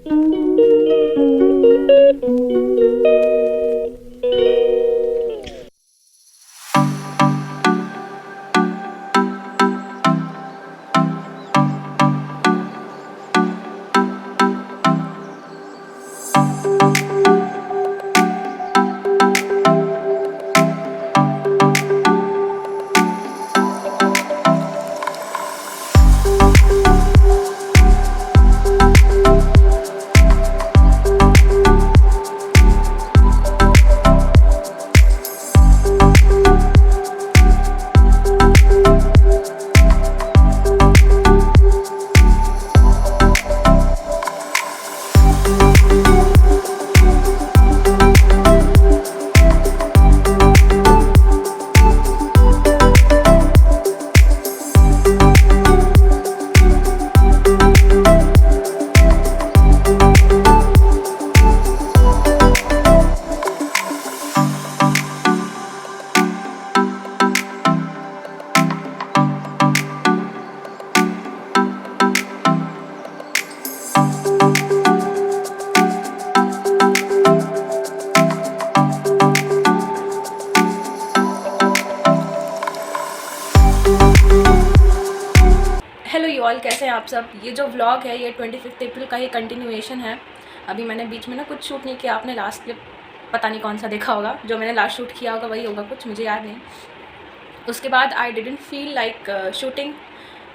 Hello you all, कैसे हैं आप सब। ये जो व्लॉग है ये 25 अप्रैल का ही कंटिन्यूएशन है। अभी मैंने बीच में ना कुछ शूट नहीं किया। आपने लास्ट क्लिप पता नहीं कौन सा देखा होगा, जो मैंने लास्ट शूट किया होगा वही होगा कुछ, मुझे याद नहीं। उसके बाद I didn't feel like shooting.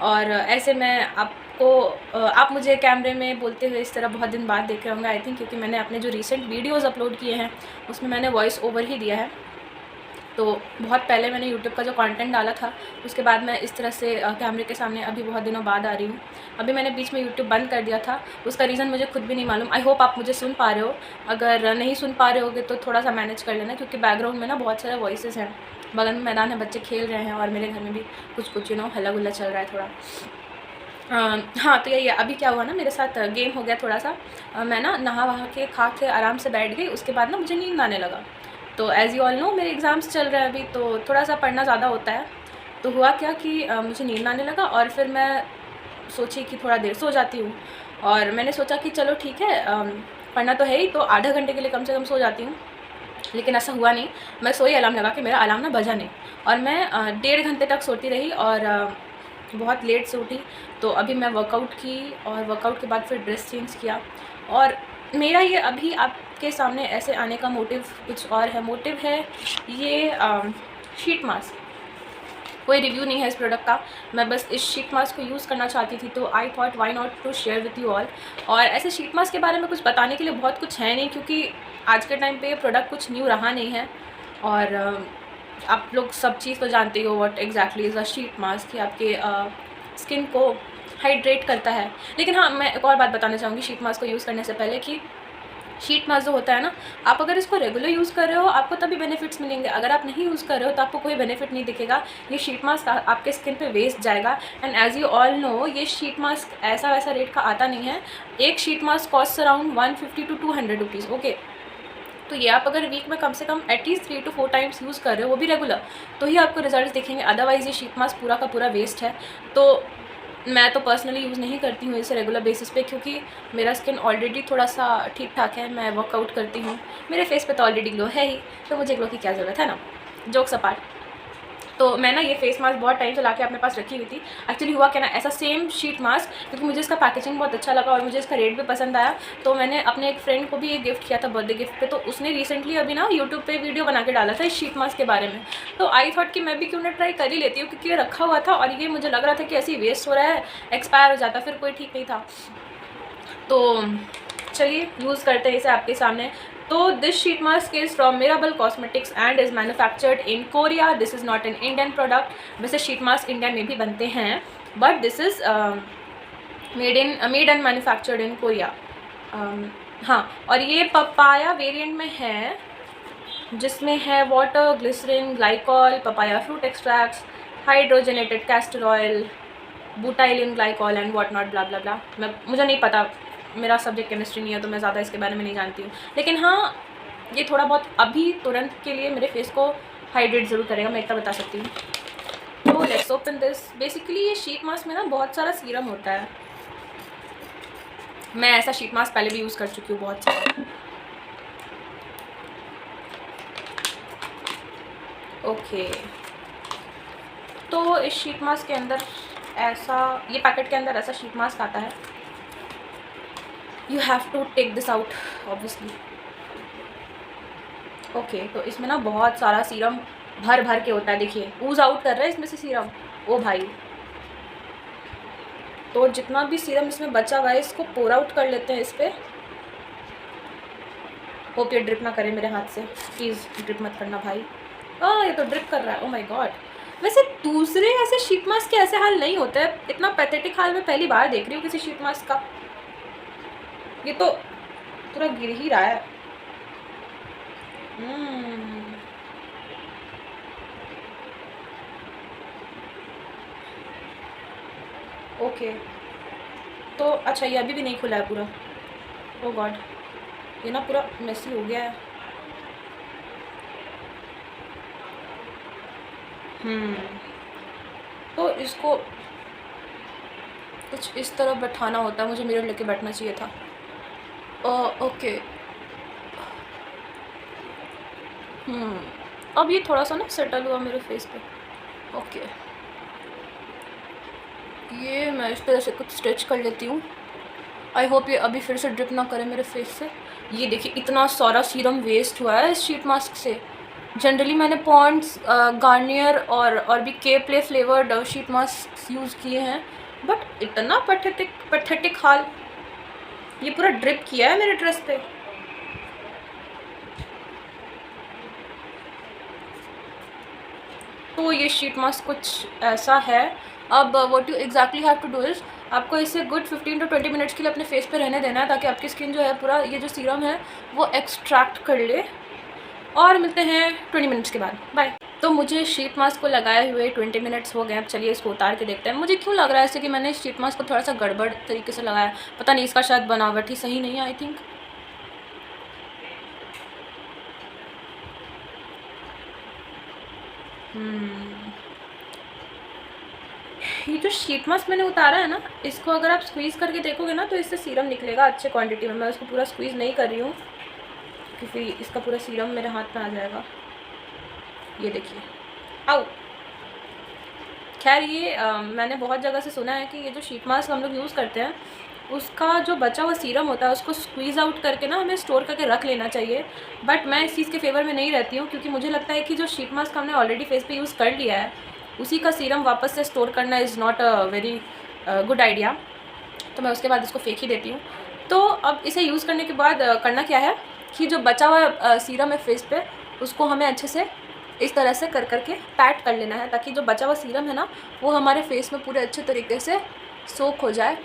और ऐसे मैं आप मुझे कैमरे में बोलते हुए इस तरह बहुत दिन बाद देख रहे होंगे आई थिंक, क्योंकि मैंने अपने जो रिसेंट वीडियोज़ अपलोड किए हैं उसमें मैंने वॉइस ओवर ही दिया है। तो बहुत पहले मैंने यूट्यूब का जो कंटेंट डाला था उसके बाद मैं इस तरह से कैमरे के सामने अभी बहुत दिनों बाद आ रही हूँ। अभी मैंने बीच में यूट्यूब बंद कर दिया था, उसका रीज़न मुझे खुद भी नहीं मालूम। आई होप आप मुझे सुन पा रहे हो। अगर नहीं सुन पा रहे होगे तो थोड़ा सा मैनेज कर लेना, क्योंकि बैकग्राउंड में ना बहुत सारे वॉइसेस हैं। बगल में मैदान है, बच्चे खेल रहे हैं, और मेरे घर में भी कुछ हल्ला गुल्ला चल रहा है थोड़ा। हाँ, तो यही है। अभी क्या हुआ ना, मेरे साथ गेम हो गया थोड़ा सा। मैं ना नहा वहा के खा के आराम से बैठ गई। उसके बाद ना मुझे नींद आने लगा। तो एज़ यू ऑल नो मेरे एग्ज़ाम्स चल रहे हैं अभी, तो थोड़ा सा पढ़ना ज़्यादा होता है। तो हुआ क्या कि मुझे नींद आने लगा, और फिर मैं सोची कि थोड़ा देर सो जाती हूँ। और मैंने सोचा कि चलो ठीक है, पढ़ना तो है ही, तो आधा घंटे के लिए कम से कम सो जाती हूँ। लेकिन ऐसा हुआ नहीं। मैं सोई, अलार्म लगा के, मेरा अलार्म ना बजा नहीं, और मैं 1.5 घंटे तक सोती रही, और बहुत लेट से उठी। तो अभी मैं वर्कआउट की, और वर्कआउट के बाद फिर ड्रेस चेंज किया। और मेरा ये अभी आपके सामने ऐसे आने का मोटिव कुछ और है। मोटिव है ये शीट मास्क। कोई रिव्यू नहीं है इस प्रोडक्ट का, मैं बस इस शीट मास्क को यूज़ करना चाहती थी। तो I thought why not to share with you all. और ऐसे शीट मास्क के बारे में कुछ बताने के लिए बहुत कुछ है नहीं, क्योंकि आज के टाइम पे ये प्रोडक्ट कुछ न्यू रहा नहीं है। और आप लोग सब चीज़ तो जानते हो what exactly is a sheet mask, कि आपके स्किन को हाइड्रेट करता है। लेकिन हाँ, मैं एक और बात बताना चाहूँगी शीट मास्क को यूज़ करने से पहले, कि शीट मास्क जो होता है ना, आप अगर इसको रेगुलर यूज़ कर रहे हो आपको तभी बेनिफिट्स मिलेंगे। अगर आप नहीं यूज़ कर रहे हो तो आपको कोई बेनिफिट नहीं दिखेगा। ये शीट मास्क आपके स्किन पे वेस्ट जाएगा। And as you all know ये शीट मास्क ऐसा वैसा रेट का आता नहीं है। एक sheet mask cost around 150 to 200 rupees. Okay, तो ये आप अगर वीक में कम से कम एटलीस्ट 3 to 4 टाइम्स यूज़ कर रहे हो, वो भी रेगुलर, तो ही आपको रिजल्ट दिखेंगे। अदरवाइज़ ये शीट मास्क पूरा का पूरा वेस्ट है। तो मैं तो पर्सनली यूज़ नहीं करती हूँ इसे रेगुलर बेसिस पे, क्योंकि मेरा स्किन ऑलरेडी थोड़ा सा ठीक ठाक है। मैं वर्कआउट करती हूँ, मेरे फेस पे तो ऑलरेडी ग्लो है ही, तो मुझे ग्लो की क्या ज़रूरत है ना। जोक्स अपार्ट, तो मैं ना ये फेस मास्क बहुत टाइम से ला के अपने पास रखी हुई थी। एक्चुअली हुआ क्या ना, ऐसा सेम शीट मास्क, क्योंकि मुझे इसका पैकेजिंग बहुत अच्छा लगा और मुझे इसका रेट भी पसंद आया, तो मैंने अपने एक फ्रेंड को भी ये गिफ्ट किया था बर्थडे गिफ्ट पे। तो उसने रिसेंटली अभी ना यूट्यूब पे वीडियो बना के डाला था इस शीट मास्क के बारे में। तो आई थॉट कि मैं भी क्यों ना ट्राई कर ही लेती हूँ, क्योंकि ये रखा हुआ था और ये मुझे लग रहा था कि ऐसे ही वेस्ट हो रहा है, एक्सपायर हो जाता, फिर कोई ठीक नहीं था। तो चलिए यूज़ करते हैं इसे आपके सामने। तो this sheet mask is from Mirabelle cosmetics and is manufactured in Korea. This is not an Indian product. वैसे शीट मास्क इंडिया में भी बनते हैं, but this is made and manufactured in Korea. हाँ, और ये पपाया वेरिएंट में है, जिसमें है water, glycerin, glycol, papaya fruit extracts, hydrogenated castor oil, butylene glycol and what not bla bla bla. मुझे नहीं पता, मेरा सब्जेक्ट केमिस्ट्री नहीं है, तो मैं ज़्यादा इसके बारे में नहीं जानती हूँ। लेकिन हाँ, ये थोड़ा बहुत अभी तुरंत के लिए मेरे फेस को हाइड्रेट ज़रूर करेगा, मैं इतना बता सकती हूँ। तो लेट्स ओपन दिस। बेसिकली ये शीट मास्क में ना बहुत सारा सीरम होता है, मैं ऐसा शीट मास्क पहले भी यूज़ कर चुकी हूँ बहुत सारा। ओके, तो इस शीट मास्क के अंदर ऐसा, ये पैकेट के अंदर ऐसा शीट मास्क आता है। You have to take this out obviously. Okay, तो इसमें ना बहुत सारा सीरम भर भर के होता है। देखिए ऊज आउट कर रहा है इसमें से सीरम। ओ भाई, तो जितना भी सीरम इसमें बचा हुआ है इसको पोर आउट कर लेते हैं इस पर। होप ये ड्रिप ना करे मेरे हाथ से, प्लीज़ ड्रिप मत करना भाई। ये तो ड्रिप कर रहा है। Oh my God. वैसे दूसरे ऐसे शीट मास्क के ऐसे हाल नहीं होता है। इतना पैथेटिक हाल मैं पहली बार देख रही हूँ किसी शीट मास्क का। ये तो पूरा गिर ही रहा है। ओके, तो अच्छा ये अभी भी नहीं खुला है पूरा। ओ गॉड, ये ना पूरा मेसी हो गया है। तो इसको कुछ इस तरह बैठाना होता है। मुझे मिरर लेके बैठना चाहिए था। ओके। अब ये थोड़ा सा ना सेटल हुआ मेरे फेस पे। ओके, ये मैं इस तरह से कुछ स्ट्रेच कर लेती हूँ। आई होप ये अभी फिर से ड्रिप ना करे मेरे फेस से। ये देखिए इतना सारा सीरम वेस्ट हुआ है इस शीट मास्क से। जनरली मैंने पॉन्ड्स, गार्नियर और भी के play flavoured sheet mask use किए हैं, बट इतना पैथेटिक हाल। ये पूरा ड्रिप किया है मेरे ड्रेस पे। तो ये शीट मास्क कुछ ऐसा है। अब what you exactly have to do is, आपको इसे गुड 15 to 20 मिनट्स के लिए अपने फेस पे रहने देना है, ताकि आपकी स्किन जो है पूरा ये जो सीरम है वो एक्सट्रैक्ट कर ले। और मिलते हैं 20 मिनट्स के बाद। बाय। तो मुझे शीट मास्क को लगाए हुए 20 मिनट्स हो गए। अब चलिए इसको उतार के देखते हैं। मुझे क्यों लग रहा है ऐसे कि मैंने शीट मास्क को थोड़ा सा गड़बड़ तरीके से लगाया। पता नहीं, इसका शायद बनावट ही सही नहीं है आई थिंक। ये जो शीट मास्क मैंने उतारा है ना, इसको अगर आप स्क्वीज़ करके देखोगे ना तो इससे सीरम निकलेगा अच्छे क्वांटिटी में। मैं उसको पूरा स्क्वीज़ नहीं कर रही हूँ क्योंकि इसका पूरा सीरम मेरे हाथ में आ जाएगा। ये देखिए, आओ। खैर ये मैंने बहुत जगह से सुना है कि ये जो शीट मास्क हम लोग यूज़ करते हैं उसका जो बचा हुआ सीरम होता है उसको स्क्वीज़ आउट करके ना हमें स्टोर करके रख लेना चाहिए। बट मैं इस चीज़ के फेवर में नहीं रहती हूँ, क्योंकि मुझे लगता है कि जो शीट मास्क हमने ऑलरेडी फेस पे यूज़ कर लिया है उसी का सीरम वापस से स्टोर करना is not a very good idea. तो मैं उसके बाद इसको फेंक ही देती हूँ। तो अब इसे यूज़ करने के बाद करना क्या है कि जो बचा हुआ सीरम है फेस पे उसको हमें अच्छे से इस तरह से कर करके पैट कर लेना है, ताकि जो बचा हुआ सीरम है ना वो हमारे फेस में पूरे अच्छे तरीके से सोक हो जाए।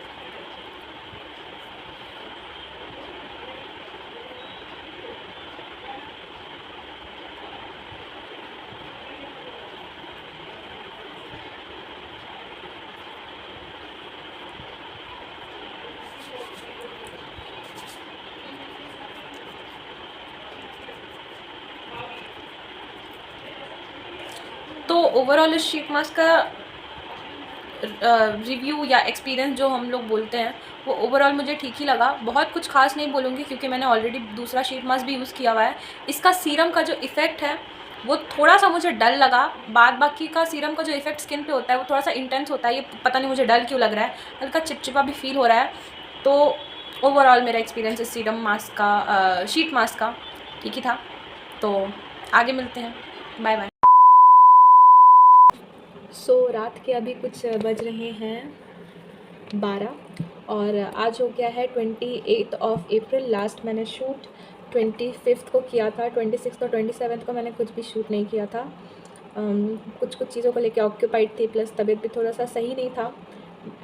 तो ओवरऑल इस शीट मास्क का रिव्यू या एक्सपीरियंस जो हम लोग बोलते हैं वो ओवरऑल मुझे ठीक ही लगा। बहुत कुछ खास नहीं बोलूँगी क्योंकि मैंने ऑलरेडी दूसरा शीट मास्क भी यूज़ किया हुआ है। इसका सीरम का जो इफ़ेक्ट है वो थोड़ा सा मुझे डल लगा। बाकी का सीरम का जो इफ़ेक्ट स्किन पे होता है वो थोड़ा सा इंटेंस होता है। ये पता नहीं मुझे डल क्यों लग रहा है, हल्का चिपचिपा भी फील हो रहा है। तो ओवरऑल मेरा एक्सपीरियंस इस सीरम मास्क का, शीट मास्क का ठीक ही था। तो आगे मिलते हैं। Bye bye. रात के अभी कुछ बज रहे हैं 12 और आज हो गया है 28 अप्रैल। लास्ट मैंने शूट 25 को किया था। 26 और 27 को मैंने कुछ भी शूट नहीं किया था। कुछ चीज़ों को लेके ऑक्यूपाइड थी, प्लस तबीयत भी थोड़ा सा सही नहीं था।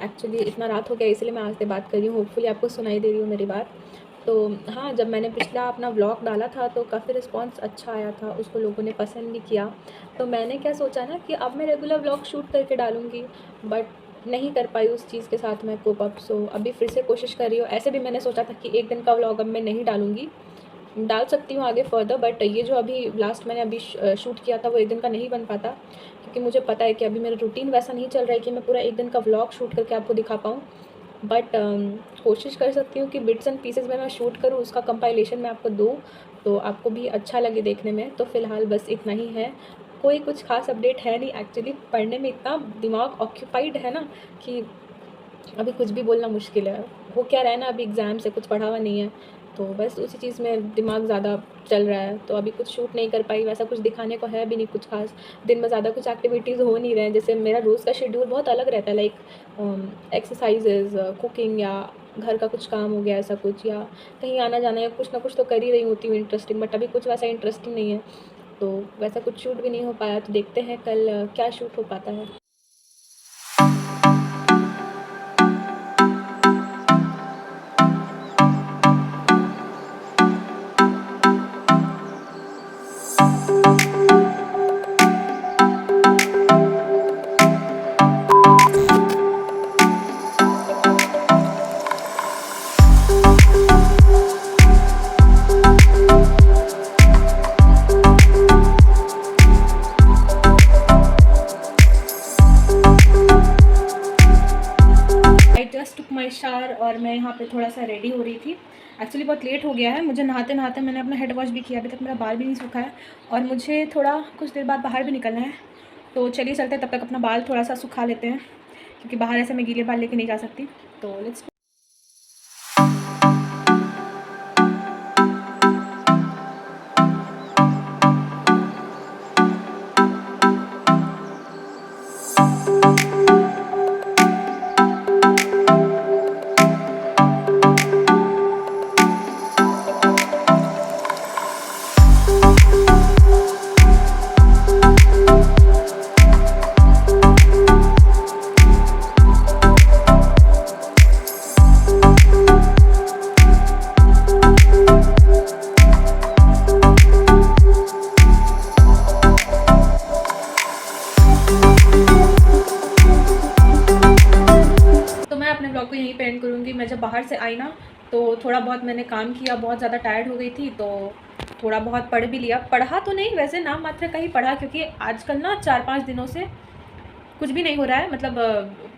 एक्चुअली इतना रात हो गया इसलिए मैं आज से बात कर रही हूँ। होपफुली आपको सुनाई दे रही हूँ मेरी बात। तो हाँ, जब मैंने पिछला अपना व्लॉग डाला था तो काफ़ी रिस्पांस अच्छा आया था, उसको लोगों ने पसंद भी किया। तो मैंने क्या सोचा ना कि अब मैं रेगुलर व्लॉग शूट करके डालूँगी, बट नहीं कर पाई उस चीज़ के साथ मैं कोप अप। सो अभी फिर से कोशिश कर रही हूँ। ऐसे भी मैंने सोचा था कि एक दिन का व्लॉग अब मैं नहीं डालूँगी, डाल सकती हूँ आगे फर्दर, बट ये जो अभी लास्ट मैंने अभी शूट किया था वो एक दिन का नहीं बन पाता, क्योंकि मुझे पता है कि अभी मेरा रूटीन वैसा नहीं चल रहा है कि मैं पूरा एक दिन का व्लॉग शूट करके आपको दिखा पाऊँ। बट कोशिश कर सकती हूँ कि बिट्स एंड पीसेस में मैं शूट करूँ, उसका कंपाइलेशन मैं आपको दूँ तो आपको भी अच्छा लगे देखने में। तो फ़िलहाल बस इतना ही है, कोई कुछ ख़ास अपडेट है नहीं। एक्चुअली पढ़ने में इतना दिमाग ऑक्यूपाइड है ना कि अभी कुछ भी बोलना मुश्किल है। हो क्या रहा है ना, अभी एग्ज़ाम से कुछ पढ़ा हुआ नहीं है, तो बस उसी चीज़ में दिमाग ज़्यादा चल रहा है। तो अभी कुछ शूट नहीं कर पाई, वैसा कुछ दिखाने को है भी नहीं कुछ ख़ास। दिन में ज़्यादा कुछ एक्टिविटीज़ हो नहीं रहे हैं। जैसे मेरा रोज़ का शेड्यूल बहुत अलग रहता है, लाइक एक्सरसाइज़ेज़, कुकिंग या घर का कुछ काम हो गया ऐसा कुछ, या कहीं आना-जाना या कुछ ना कुछ तो कर ही रही होती हूँ इंटरेस्टिंग, बट अभी कुछ वैसा इंटरेस्टिंग नहीं है। तो वैसा कुछ शूट भी नहीं हो पाया, तो देखते हैं कल क्या शूट हो पाता है। I just took my shower और मैं यहाँ पे थोड़ा सा रेडी हो रही थी। एक्चुअली बहुत लेट हो गया है, मुझे नहाते नहाते मैंने अपना हेड वॉश भी किया, अभी तक मेरा बाल भी नहीं सूखा है और मुझे थोड़ा कुछ देर बाद बाहर भी निकलना है। तो चलिए चलते हैं, तब तक अपना बाल थोड़ा सा सुखा लेते हैं क्योंकि बाहर ऐसे मैं गीले बाल लेके नहीं जा सकती। तो लेट्स ब्लॉग को यहीं पे एंड करूँगी। मैं जब बाहर से आई ना तो थोड़ा बहुत मैंने काम किया, बहुत ज़्यादा टायर्ड हो गई थी, तो थोड़ा बहुत पढ़ भी लिया। पढ़ा तो नहीं, वैसे नाम मात्र का ही पढ़ा, क्योंकि आजकल ना 4-5 दिनों से कुछ भी नहीं हो रहा है, मतलब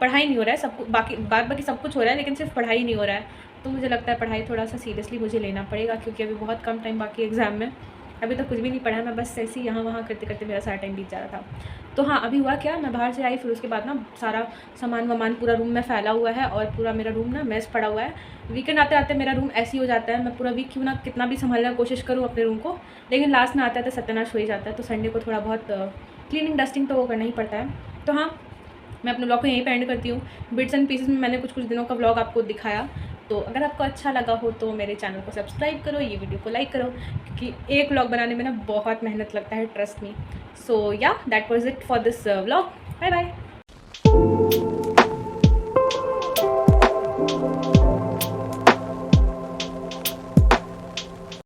पढ़ाई नहीं हो रहा है, सब बाकी सब कुछ हो रहा है, लेकिन सिर्फ पढ़ाई नहीं हो रहा है। तो मुझे लगता है पढ़ाई थोड़ा सा सीरियसली मुझे लेना पड़ेगा, क्योंकि अभी बहुत कम टाइम बाकी एग्ज़ाम में। अभी तक कुछ भी नहीं पढ़ा है, मैं बस ऐसे ही यहाँ वहाँ करते करते मेरा सारा टाइम बीत जा रहा था। तो हाँ, अभी हुआ क्या, मैं बाहर से आई, फिर उसके बाद ना सारा सामान वामान पूरा रूम में फैला हुआ है और पूरा मेरा रूम ना मेस पड़ा हुआ है। वीकेंड आते आते मेरा रूम ऐसे ही हो जाता है, मैं पूरा वीक क्यों ना कितना भी संभालने की कोशिश करूँ अपने रूम को, लेकिन लास्ट में आता है तो सत्यानाश हो ही जाता है। तो संडे को थोड़ा बहुत क्लीनिंग डस्टिंग तो वो करना ही पड़ता है। तो हाँ, मैं अपने ब्लॉग को यहीं पे एंड करती हूँ। बिट्स एंड पीसेस में मैंने कुछ दिनों का ब्लॉग आपको दिखाया। तो अगर आपको अच्छा लगा हो तो मेरे चैनल को सब्सक्राइब करो, ये वीडियो को लाइक करो, क्योंकि एक ब्लॉग बनाने में ना बहुत मेहनत लगता है, trust me. So yeah, that was it for this vlog. Bye bye.